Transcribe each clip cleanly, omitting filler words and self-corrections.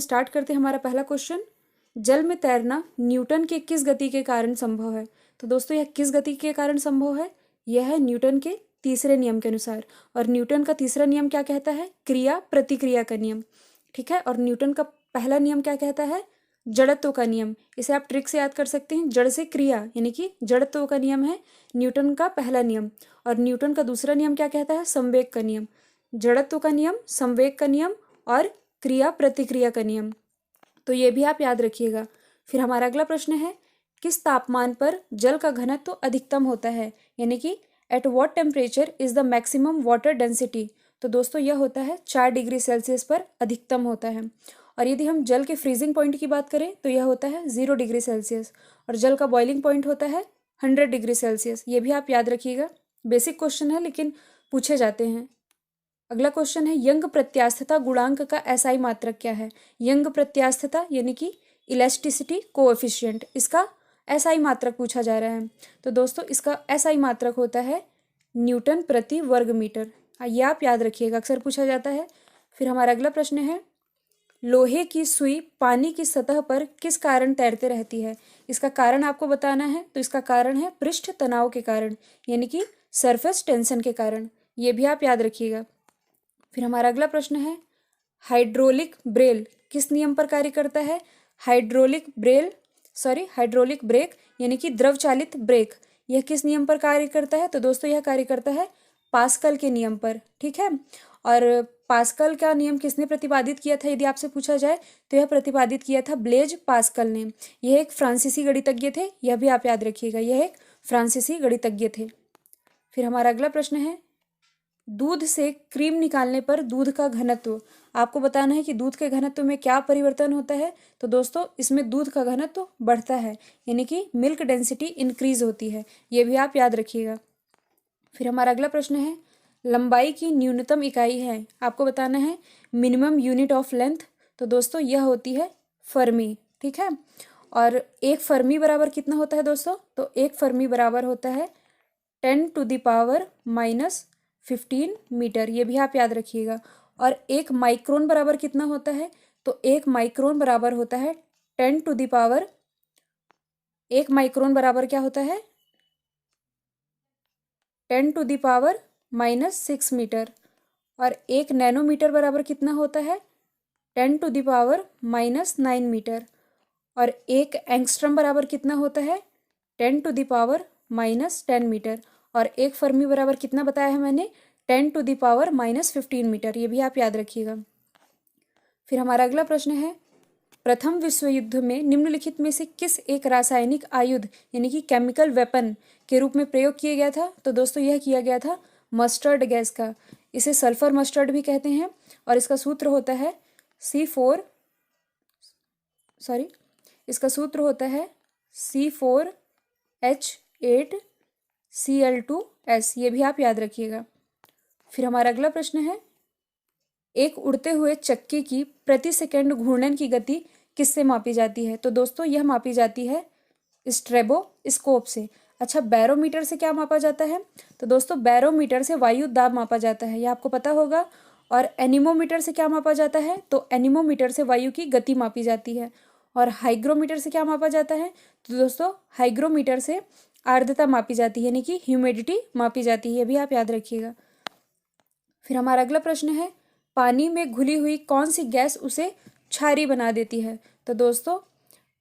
Start करते हैं हमारा पहला क्वेश्चन। जल में तैरना न्यूटन के किस गति के कारण संभव है? तो दोस्तों यह किस गति के कारण संभव है? यह है न्यूटन के तीसरे नियम के अनुसार। और न्यूटन का तीसरा नियम क्या कहता है? क्रिया प्रतिक्रिया का नियम। ठीक है। और न्यूटन का पहला नियम क्या कहता है? जड़त्व का नियम। इसे आप ट्रिक से याद कर सकते हैं, जड़ से क्रिया, यानी कि जड़त्व का नियम है न्यूटन का पहला नियम। और न्यूटन का दूसरा नियम क्या कहता है? संवेग का नियम। जड़त्व का नियम, संवेग का नियम और क्रिया प्रतिक्रिया का नियम। तो ये भी आप याद रखिएगा। फिर हमारा अगला प्रश्न है, किस तापमान पर जल का घनत्व अधिकतम होता है? यानी कि at what temperature is the maximum water density? तो दोस्तों यह होता है 4 डिग्री सेल्सियस पर अधिकतम होता है। और यदि हम जल के फ्रीजिंग पॉइंट की बात करें तो यह होता है 0 डिग्री सेल्सियस। और जल का बॉइलिंग पॉइंट होता है 100 डिग्री सेल्सियस। ये भी आप याद रखिएगा। बेसिक क्वेश्चन है लेकिन पूछे जाते हैं। अगला क्वेश्चन है, यंग प्रत्यास्थता गुणांक का एसआई मात्रक क्या है? यंग प्रत्यास्थता यानी कि इलास्टिसिटी कोएफिशिएंट, इसका एसआई मात्रक पूछा जा रहा है। तो दोस्तों इसका एसआई मात्रक होता है न्यूटन प्रति वर्ग मीटर। ये आप याद रखिएगा, अक्सर पूछा जाता है। फिर हमारा अगला प्रश्न है, लोहे की सुई पानी की सतह पर किस कारण तैरते रहती है? इसका कारण आपको बताना है। तो इसका कारण है पृष्ठ तनाव के कारण, यानी कि सरफेस टेंशन के कारण। ये भी आप याद रखिएगा। फिर हमारा अगला प्रश्न है, हाइड्रोलिक ब्रेक किस नियम पर कार्य करता है? हाइड्रोलिक ब्रेक यानी कि द्रव चालित ब्रेक, यह किस नियम पर कार्य करता है? तो दोस्तों यह कार्य करता है पास्कल के नियम पर। ठीक है। और पास्कल का नियम किसने प्रतिपादित किया था यदि आपसे पूछा जाए? तो यह प्रतिपादित किया था ब्लेज पास्कल ने। यह एक फ्रांसीसी गणितज्ञ थे, यह भी आप याद रखिएगा, यह एक फ्रांसीसी गणितज्ञ थे। फिर हमारा अगला प्रश्न है, दूध से क्रीम निकालने पर दूध का घनत्व, आपको बताना है कि दूध के घनत्व में क्या परिवर्तन होता है? तो दोस्तों इसमें दूध का घनत्व बढ़ता है, यानी कि मिल्क डेंसिटी इंक्रीज होती है। ये भी आप याद रखिएगा। फिर हमारा अगला प्रश्न है, लंबाई की न्यूनतम इकाई है, आपको बताना है मिनिमम यूनिट ऑफ लेंथ। तो दोस्तों यह होती है फर्मी। ठीक है। और एक फर्मी बराबर कितना होता है दोस्तों? तो एक फर्मी बराबर होता है 10⁻⁻15 मीटर। ये भी आप याद रखिएगा। और एक माइक्रोन बराबर कितना होता है? तो एक माइक्रोन बराबर होता है 1 माइक्रोन बराबर क्या होता है? 10⁻⁻6 मीटर। और एक नैनोमीटर बराबर कितना होता है? 10⁻⁻9 मीटर। और एक एंगस्ट्रम बराबर कितना होता है? 10⁻⁻10 मीटर। और एक फर्मी बराबर कितना बताया है मैंने? 10⁻⁻15 मीटर। ये भी आप याद रखिएगा। फिर हमारा अगला प्रश्न है, प्रथम विश्व युद्ध में निम्नलिखित में से किस एक रासायनिक आयुध यानी कि केमिकल वेपन के रूप में प्रयोग किया गया था? तो दोस्तों यह किया गया था मस्टर्ड गैस का। इसे सल्फर मस्टर्ड भी कहते हैं। और इसका सूत्र होता है C4H8Cl2S। ये भी आप याद रखिएगा। फिर हमारा अगला प्रश्न है, एक उड़ते हुए चक्के की प्रति सेकंड घूर्णन की गति किससे मापी जाती है? तो दोस्तों यह मापी जाती है स्ट्रेबोस्कोप से। अच्छा, बैरोमीटर से क्या मापा जाता है? तो दोस्तों बैरोमीटर से वायु दाब मापा जाता है, यह आपको पता होगा। और एनीमोमीटर से क्या मापा जाता है? तो एनीमोमीटर से वायु की गति मापी जाती है। और हाइग्रोमीटर से क्या मापा जाता है? तो दोस्तों हाइग्रोमीटर से आर्द्रता मापी जाती है, यानी कि ह्यूमिडिटी मापी जाती है। ये भी आप याद रखिएगा। फिर हमारा अगला प्रश्न है, पानी में घुली हुई कौन सी गैस उसे क्षारीय बना देती है? तो दोस्तों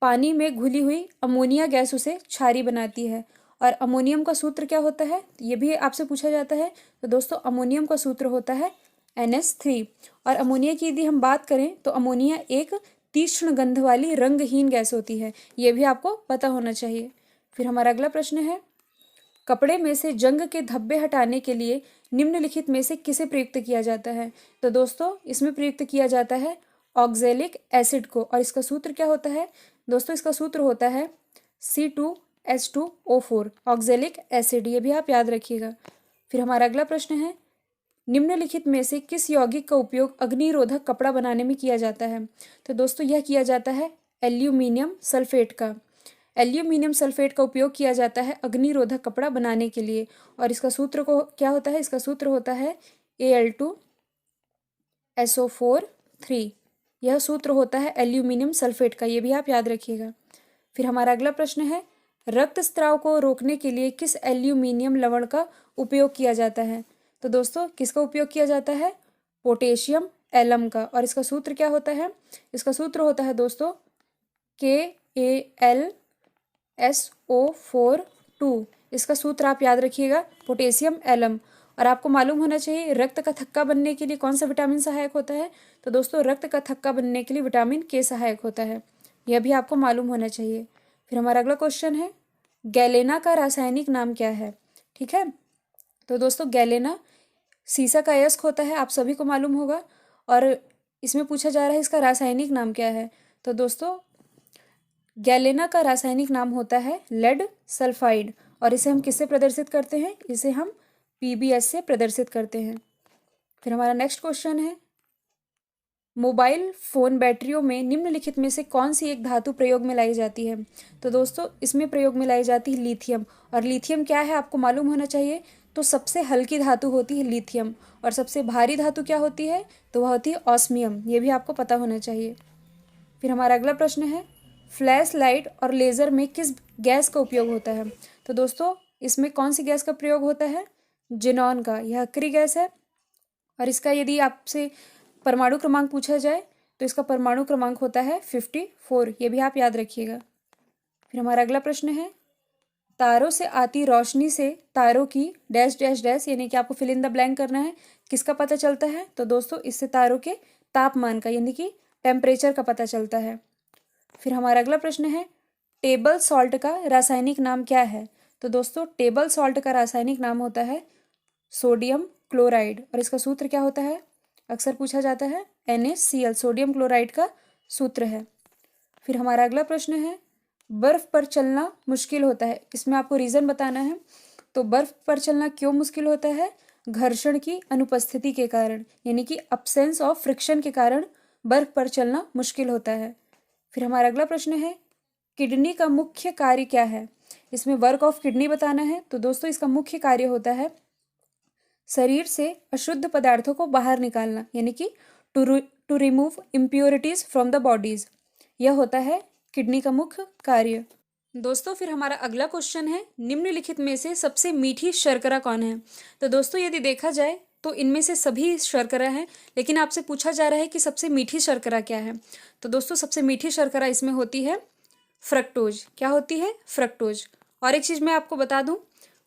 पानी में घुली हुई अमोनिया गैस उसे क्षारीय बनाती है। और अमोनियम का सूत्र क्या होता है? ये भी आपसे पूछा जाता है। तो दोस्तों अमोनियम का सूत्र होता है NH3। और अमोनिया की यदि हम बात करें तो अमोनिया एक तीक्ष्ण गंध वाली रंगहीन गैस होती है। ये भी आपको पता होना चाहिए। फिर हमारा अगला प्रश्न है, कपड़े में से जंग के धब्बे हटाने के लिए निम्नलिखित में से किसे प्रयुक्त किया जाता है? तो दोस्तों इसमें प्रयुक्त किया जाता है ऑक्जेलिक एसिड को। और इसका सूत्र क्या होता है? दोस्तों इसका सूत्र होता है C2H2O4, ऑक्जेलिक एसिड। ये भी आप याद रखिएगा। फिर हमारा अगला प्रश्न है, निम्नलिखित में से किस यौगिक का उपयोग अग्निरोधक कपड़ा बनाने में किया जाता है? तो दोस्तों यह किया जाता है एल्यूमिनियम सल्फेट का। एल्यूमिनियम सल्फेट का उपयोग किया जाता है अग्निरोधक कपड़ा बनाने के लिए। और इसका सूत्र को क्या होता है? इसका सूत्र होता है Al2SO4 3। यह सूत्र होता है एल्यूमिनियम सल्फेट का, ये भी आप याद रखिएगा। फिर हमारा अगला प्रश्न है, रक्तस्राव को रोकने के लिए किस एल्यूमिनियम लवण का उपयोग किया जाता है? तो दोस्तों किसका उपयोग किया जाता है? पोटेशियम एलम का। और इसका सूत्र क्या होता है? इसका सूत्र होता है दोस्तों KAlSO4 इसका सूत्र आप याद रखिएगा, पोटेशियम एलम। और आपको मालूम होना चाहिए रक्त का थक्का बनने के लिए कौन सा विटामिन सहायक होता है? तो दोस्तों रक्त का थक्का बनने के लिए विटामिन के सहायक होता है, यह भी आपको मालूम होना चाहिए। फिर हमारा अगला क्वेश्चन है, गैलेना का रासायनिक नाम क्या है? ठीक है, तो दोस्तों गैलेना सीसा का अयस्क होता है, आप सभी को मालूम होगा। और इसमें पूछा जा रहा है इसका रासायनिक नाम क्या है? तो दोस्तों गैलेना का रासायनिक नाम होता है लेड सल्फाइड। और इसे हम किससे प्रदर्शित करते हैं? इसे हम PbS से प्रदर्शित करते हैं। फिर हमारा नेक्स्ट क्वेश्चन है, मोबाइल फ़ोन बैटरियों में निम्नलिखित में से कौन सी एक धातु प्रयोग में लाई जाती है? तो दोस्तों इसमें प्रयोग में लाई जाती है लिथियम। और लिथियम क्या है आपको मालूम होना चाहिए। तो सबसे हल्की धातु होती है लिथियम, और सबसे भारी धातु क्या होती है? तो वह होती है ऑस्मियम, ये भी आपको पता होना चाहिए। फिर हमारा अगला प्रश्न है, फ्लैश लाइट और लेज़र में किस गैस का उपयोग होता है? तो दोस्तों इसमें कौन सी गैस का प्रयोग होता है? जिनॉन का, यह अक्रिय गैस है। और इसका यदि आपसे परमाणु क्रमांक पूछा जाए तो इसका परमाणु क्रमांक होता है 54, ये भी आप याद रखिएगा। फिर हमारा अगला प्रश्न है, तारों से आती रोशनी से तारों की डैश डैश डैश, यानी कि आपको फिल इन द ब्लैंक करना है, किसका पता चलता है? तो दोस्तों इससे तारों के तापमान का, यानी कि टेम्परेचर का पता चलता है। फिर हमारा अगला प्रश्न है, टेबल सॉल्ट का रासायनिक नाम क्या है? तो दोस्तों टेबल सॉल्ट का रासायनिक नाम होता है सोडियम क्लोराइड। और इसका सूत्र क्या होता है? अक्सर पूछा जाता है NaCl, सोडियम क्लोराइड का सूत्र है। फिर हमारा अगला प्रश्न है, बर्फ़ पर चलना मुश्किल होता है, इसमें आपको रीज़न बताना है। तो बर्फ़ पर चलना क्यों मुश्किल होता है? घर्षण की अनुपस्थिति के कारण, यानी कि अब्सेंस ऑफ फ्रिक्शन के कारण बर्फ़ पर चलना मुश्किल होता है। फिर हमारा अगला प्रश्न है, किडनी का मुख्य कार्य क्या है? इसमें वर्क ऑफ किडनी बताना है। तो दोस्तों इसका मुख्य कार्य होता है शरीर से अशुद्ध पदार्थों को बाहर निकालना, यानी कि to remove impurities from the bodies, यह होता है किडनी का मुख्य कार्य। दोस्तों फिर हमारा अगला क्वेश्चन है, निम्नलिखित में से सबसे मीठी शर्करा कौन है? तो दोस्तों यदि देखा जाए तो इनमें से सभी शर्करा हैं, लेकिन आपसे पूछा जा रहा है कि सबसे मीठी शर्करा क्या है? तो दोस्तों सबसे मीठी शर्करा इसमें होती है फ्रक्टोज। क्या होती है? फ्रक्टोज। और एक चीज़ मैं आपको बता दूं,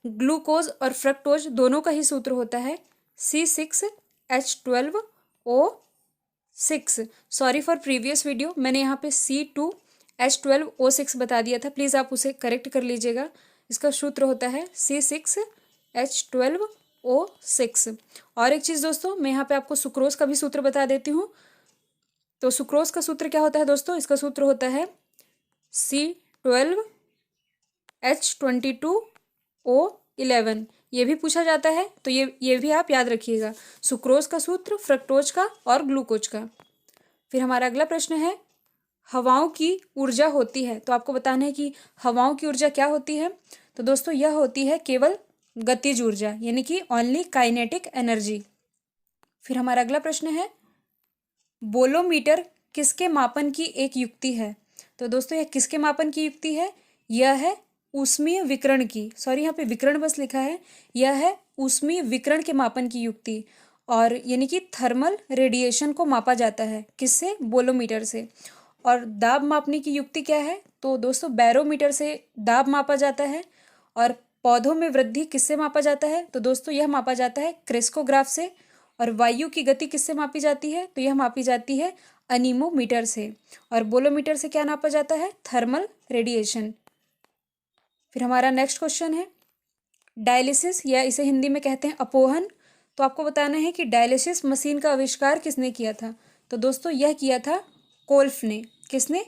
ग्लूकोज और फ्रक्टोज दोनों का ही सूत्र होता है C6H12O6। Sorry for previous video, मैंने यहाँ पे C2H12O6 बता दिया था, प्लीज़ आप उसे करेक्ट कर लीजिएगा। इसका सूत्र होता है C6H12O6। और एक चीज़ दोस्तों, मैं यहाँ पे आपको सुक्रोज का भी सूत्र बता देती हूँ। तो सुक्रोज का सूत्र क्या होता है दोस्तों? इसका सूत्र होता है C12H22O11। ये भी पूछा जाता है, तो ये भी आप याद रखिएगा, सुक्रोज का सूत्र, फ्रक्टोज का और ग्लूकोज का। फिर हमारा अगला प्रश्न है, हवाओं की ऊर्जा होती है, तो आपको बताना है कि हवाओं की ऊर्जा क्या होती है? तो दोस्तों यह होती है केवल गतिज ऊर्जा, यानी कि ओनली काइनेटिक एनर्जी। फिर हमारा अगला प्रश्न है, बोलोमीटर किसके मापन की एक युक्ति है? तो दोस्तों यह किसके मापन की युक्ति है? यह है ऊष्मीय विकिरण की, सॉरी यहाँ पे विकिरण बस लिखा है, यह है ऊष्मीय विकिरण के मापन की युक्ति। और यानी कि थर्मल रेडिएशन को मापा जाता है किससे? बोलोमीटर से। और दाब मापने की युक्ति क्या है? तो दोस्तों बैरोमीटर से दाब मापा जाता है। और पौधों में वृद्धि किससे मापा जाता है? तो दोस्तों यह मापा जाता है क्रेस्कोग्राफ से। और वायु की गति किससे मापी जाती है? तो यह मापी जाती है अनीमोमीटर से। और बोलोमीटर से क्या नापा जाता है? Thermal radiation. फिर हमारा नेक्स्ट क्वेश्चन है, डायलिसिस या इसे हिंदी में कहते हैं अपोहन। तो आपको बताना है कि डायलिसिस मशीन का आविष्कार किसने किया था? तो दोस्तों यह किया था कोल्फ ने। किसने?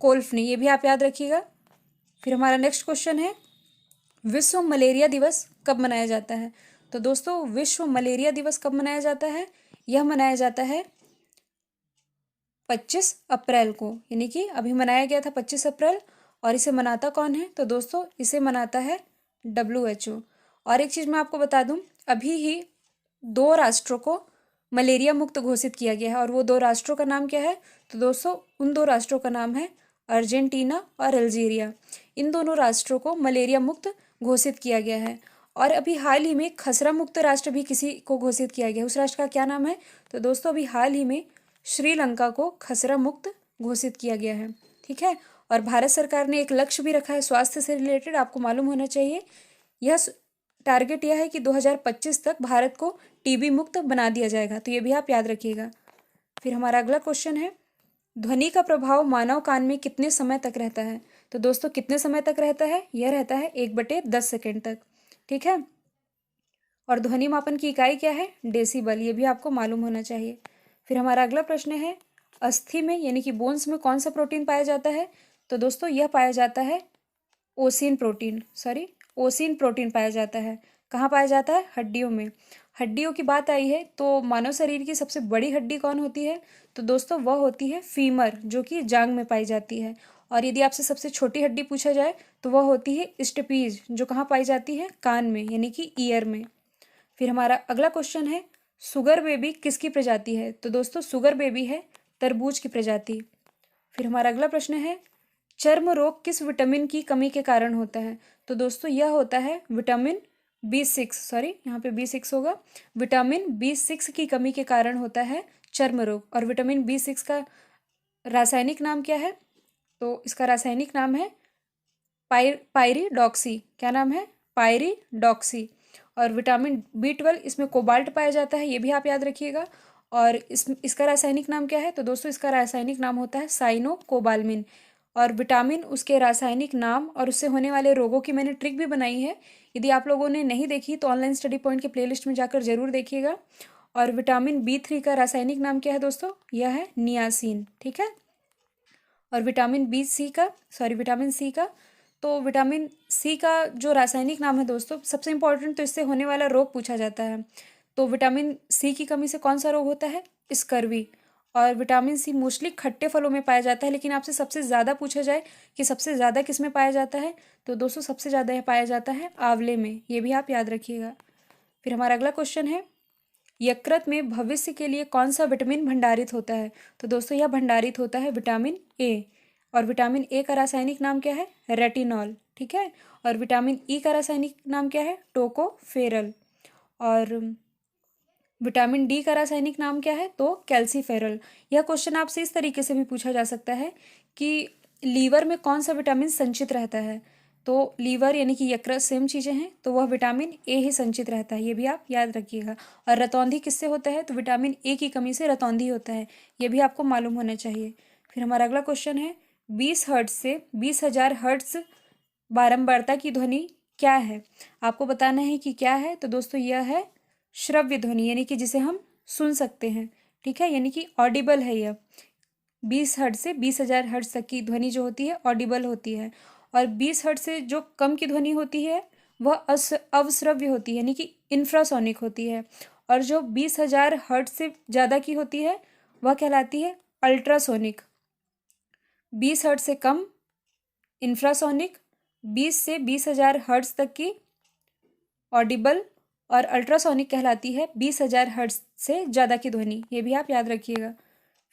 कोल्फ ने, ये भी आप याद रखिएगा। फिर हमारा नेक्स्ट क्वेश्चन है, विश्व मलेरिया दिवस कब मनाया जाता है? तो दोस्तों विश्व मलेरिया दिवस कब मनाया जाता है? यह मनाया जाता है 25 अप्रैल को, यानी कि अभी मनाया गया था 25 अप्रैल। और इसे मनाता कौन है? तो दोस्तों इसे मनाता है WHO। और एक चीज़ मैं आपको बता दूं, अभी ही 2 राष्ट्रों को मलेरिया मुक्त घोषित किया गया है। और वो 2 राष्ट्रों का नाम क्या है? तो दोस्तों उन 2 राष्ट्रों का नाम है अर्जेंटीना और अल्जीरिया। इन दोनों राष्ट्रों को मलेरिया मुक्त घोषित किया गया है। और अभी हाल ही में खसरा मुक्त राष्ट्र भी किसी को घोषित किया गया है। उस राष्ट्र का क्या नाम है? तो दोस्तों अभी हाल ही में श्रीलंका को खसरा मुक्त घोषित किया गया है। ठीक है। और भारत सरकार ने एक लक्ष्य भी रखा है स्वास्थ्य से रिलेटेड, आपको मालूम होना चाहिए। यह टारगेट यह है कि 2025 तक भारत को टीबी मुक्त बना दिया जाएगा, तो ये भी आप याद रखिएगा। फिर हमारा अगला क्वेश्चन है, ध्वनि का प्रभाव मानव कान में कितने समय तक रहता है? तो दोस्तों कितने समय तक रहता है? यह रहता है 1/10 सेकेंड तक। ठीक है। और ध्वनि मापन की इकाई क्या है? डेसिबल। ये भी आपको मालूम होना चाहिए। फिर हमारा अगला प्रश्न है, अस्थि में यानी कि बोन्स में कौन सा प्रोटीन पाया जाता है? तो दोस्तों यह पाया जाता है ओसिन प्रोटीन पाया जाता है। कहाँ पाया जाता है? हड्डियों में। हड्डियों की बात आई है तो मानव शरीर की सबसे बड़ी हड्डी कौन होती है? तो दोस्तों वह होती है फीमर, जो कि जांघ में पाई जाती है। और यदि आपसे सबसे छोटी हड्डी पूछा जाए तो वह होती है स्टेपीज, जो कहाँ पाई जाती है? कान में यानी कि ईयर में। फिर हमारा अगला क्वेश्चन है, सुगर बेबी किसकी प्रजाति है? तो दोस्तों सुगर बेबी है तरबूज की प्रजाति। फिर हमारा अगला प्रश्न है, चर्म रोग किस विटामिन की कमी के कारण होता है? तो दोस्तों यह होता है विटामिन B6, यहाँ पे B6 होगा। विटामिन B6 की कमी के कारण होता है चर्म रोग। और विटामिन B6 का रासायनिक नाम क्या है? तो इसका रासायनिक नाम है पायरिडॉक्सी। क्या नाम है? पायरिडॉक्सी। और विटामिन B12 इसमें कोबाल्ट पाया जाता है, ये भी आप याद रखिएगा। और इसका रासायनिक नाम क्या है? तो दोस्तों इसका रासायनिक नाम होता है साइनोकोबाल्मिन। और विटामिन, उसके रासायनिक नाम और उससे होने वाले रोगों की मैंने ट्रिक भी बनाई है। यदि आप लोगों ने नहीं देखी तो ऑनलाइन स्टडी पॉइंट के प्लेलिस्ट में जाकर जरूर देखिएगा। और विटामिन B3 का रासायनिक नाम क्या है दोस्तों? यह है नियासिन। ठीक है। और विटामिन सी का जो रासायनिक नाम है दोस्तों, सबसे इंपॉर्टेंट तो इससे होने वाला रोग पूछा जाता है। तो विटामिन सी की कमी से कौन सा रोग होता है? स्कर्वी। और विटामिन सी मोस्टली खट्टे फलों में पाया जाता है, लेकिन आपसे सबसे ज़्यादा पूछा जाए कि सबसे ज़्यादा किस में पाया जाता है, तो दोस्तों सबसे ज़्यादा यह पाया जाता है आंवले में। ये भी आप याद रखिएगा। फिर हमारा अगला क्वेश्चन है, यकृत में भविष्य के लिए कौन सा विटामिन भंडारित होता है? तो दोस्तों यह भंडारित होता है विटामिन ए। और विटामिन ए का रासायनिक नाम क्या है? रेटिनॉल। ठीक है। और विटामिन ई का रासायनिक नाम क्या है? टोकोफेरल। और विटामिन डी का रासायनिक नाम क्या है? तो कैल्सीफेरल। यह क्वेश्चन आपसे इस तरीके से भी पूछा जा सकता है कि लीवर में कौन सा विटामिन संचित रहता है? तो लीवर यानी कि यकृत सेम चीज़ें हैं, तो वह विटामिन ए ही संचित रहता है, ये भी आप याद रखिएगा। और रतौंधी किससे होता है? तो विटामिन ए की कमी से रतौंधी होता है, ये भी आपको मालूम होना चाहिए। फिर हमारा अगला क्वेश्चन है, 20 हर्ट्ज से 20,000 हर्ट्ज बारंबारता की ध्वनि क्या है? आपको बताना है कि क्या है। तो दोस्तों यह है श्रव्य ध्वनि, यानी कि जिसे हम सुन सकते हैं। ठीक है, यानी कि ऑडिबल है यह। 20 हर्ट्ज से 20,000 हर्ट्ज तक की ध्वनि जो होती है ऑडिबल होती है। और 20 हर्ट्ज से जो कम की ध्वनि होती है वह अवश्रव्य होती है, यानी कि इंफ्रासोनिक होती है। और जो 20,000 हर्ट्ज से ज़्यादा की होती है वह कहलाती है अल्ट्रासोनिक। 20 हर्ट्ज से कम इंफ्रासोनिक, 20 से 20,000 हर्ट्ज तक की ऑडिबल, और अल्ट्रासोनिक कहलाती है 20,000 हर्ट्ज से ज़्यादा की ध्वनि। ये भी आप याद रखिएगा।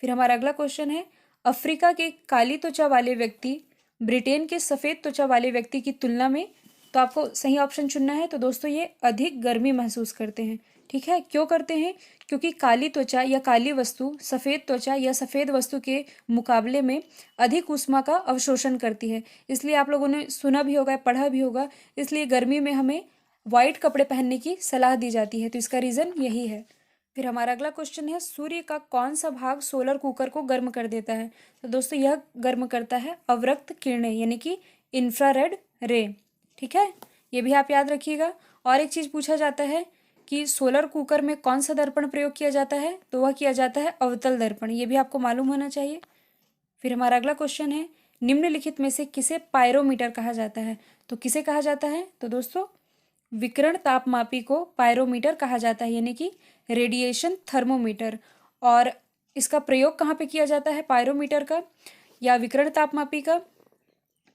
फिर हमारा अगला क्वेश्चन है, अफ्रीका के काली त्वचा वाले व्यक्ति ब्रिटेन के सफ़ेद त्वचा वाले व्यक्ति की तुलना में, तो आपको सही ऑप्शन चुनना है। तो दोस्तों ये अधिक गर्मी महसूस करते हैं। ठीक है, क्यों करते हैं? क्योंकि काली त्वचा या काली वस्तु सफ़ेद त्वचा या सफ़ेद वस्तु के मुकाबले में अधिक ऊष्मा का अवशोषण करती है। इसलिए आप लोगों ने सुना भी होगा, पढ़ा भी होगा, इसलिए गर्मी में हमें वाइट कपड़े पहनने की सलाह दी जाती है। तो इसका रीज़न यही है। फिर हमारा अगला क्वेश्चन है, सूर्य का कौन सा भाग सोलर कुकर को गर्म कर देता है? तो दोस्तों यह गर्म करता है अवरक्त किरणें, यानी कि इंफ्रारेड रे। ठीक है, ये भी आप याद रखिएगा। और एक चीज़ पूछा जाता है कि सोलर कुकर में कौन सा दर्पण प्रयोग किया जाता है? तो वह किया जाता है अवतल दर्पण, ये भी आपको मालूम होना चाहिए। फिर हमारा अगला क्वेश्चन है, निम्नलिखित में से किसे पायरोमीटर कहा जाता है? तो किसे कहा जाता है? तो दोस्तों विकिरण तापमापी को पायरोमीटर कहा जाता है, यानी कि रेडिएशन थर्मोमीटर। और इसका प्रयोग कहाँ पे किया जाता है पायरोमीटर का या विकिरण तापमापी का?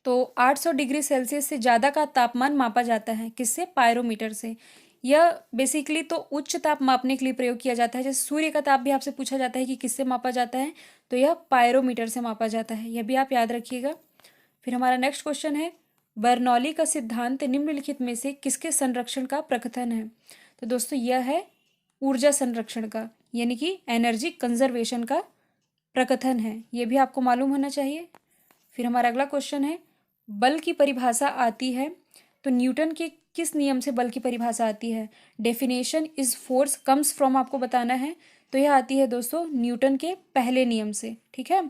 तो 800 डिग्री सेल्सियस से ज़्यादा का तापमान मापा जाता है, किससे? पायरोमीटर से। यह बेसिकली तो उच्च ताप मापने के लिए प्रयोग किया जाता है। जैसे सूर्य का ताप भी आपसे पूछा जाता है कि किससे मापा जाता है, तो यह पायरोमीटर से मापा जाता है, यह भी आप याद रखिएगा। फिर हमारा नेक्स्ट क्वेश्चन है, बर्नौली का सिद्धांत निम्नलिखित में से किसके संरक्षण का प्रकथन है? तो दोस्तों यह है ऊर्जा संरक्षण का, यानी कि एनर्जी कंजर्वेशन का प्रकथन है, यह भी आपको मालूम होना चाहिए। फिर हमारा अगला क्वेश्चन है, बल की परिभाषा आती है, तो न्यूटन के किस नियम से बल की परिभाषा आती है? Definition is force comes from आपको बताना है, तो यह आती है दोस्तों न्यूटन के पहले नियम से, ठीक है।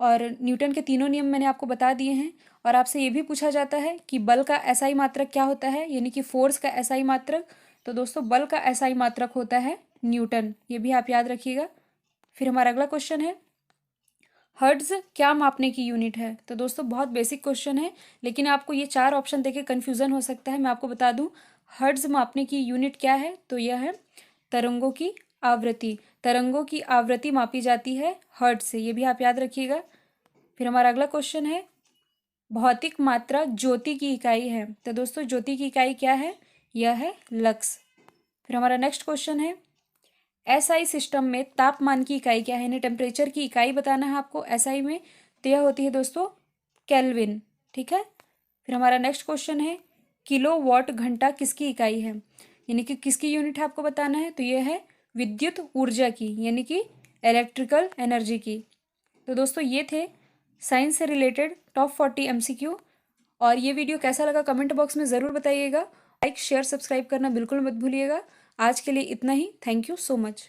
और न्यूटन के तीनों नियम मैंने आपको बता दिए हैं। और आपसे ये भी पूछा जाता है कि बल का एसआई मात्रक क्या होता है, यानी कि फोर्स का एसआई मात्रक, तो दोस्तों बल का एसआई मात्रक होता है न्यूटन, ये भी आप याद रखिएगा। फिर हमारा अगला क्वेश्चन है, हर्ट्ज क्या मापने की यूनिट है? तो दोस्तों बहुत बेसिक क्वेश्चन है, लेकिन आपको ये 4 ऑप्शन देके कन्फ्यूजन हो सकता है। मैं आपको बता दूं हर्ट्ज मापने की यूनिट क्या है, तो यह है तरंगों की आवृत्ति। तरंगों की आवृत्ति मापी जाती है हर्ट्ज से, ये भी आप याद रखिएगा। फिर हमारा अगला क्वेश्चन है, भौतिक मात्रा ज्योति की इकाई है, तो दोस्तों ज्योति की इकाई क्या है? यह है लक्स। फिर हमारा नेक्स्ट क्वेश्चन है, एसआई सिस्टम में तापमान की इकाई क्या है, यानी टेम्परेचर की इकाई बताना है आपको एसआई में, तो यह होती है दोस्तों केल्विन, ठीक है। फिर हमारा नेक्स्ट क्वेश्चन है, किलोवाट घंटा किसकी इकाई है, यानी कि किसकी यूनिट है आपको बताना है, तो यह है विद्युत ऊर्जा की, यानी कि इलेक्ट्रिकल एनर्जी की। तो दोस्तों ये थे साइंस से रिलेटेड टॉप 40 एमसीक्यू। और ये वीडियो कैसा लगा कमेंट बॉक्स में ज़रूर बताइएगा। लाइक शेयर सब्सक्राइब करना बिल्कुल मत भूलिएगा। आज के लिए इतना ही, थैंक यू सो मच।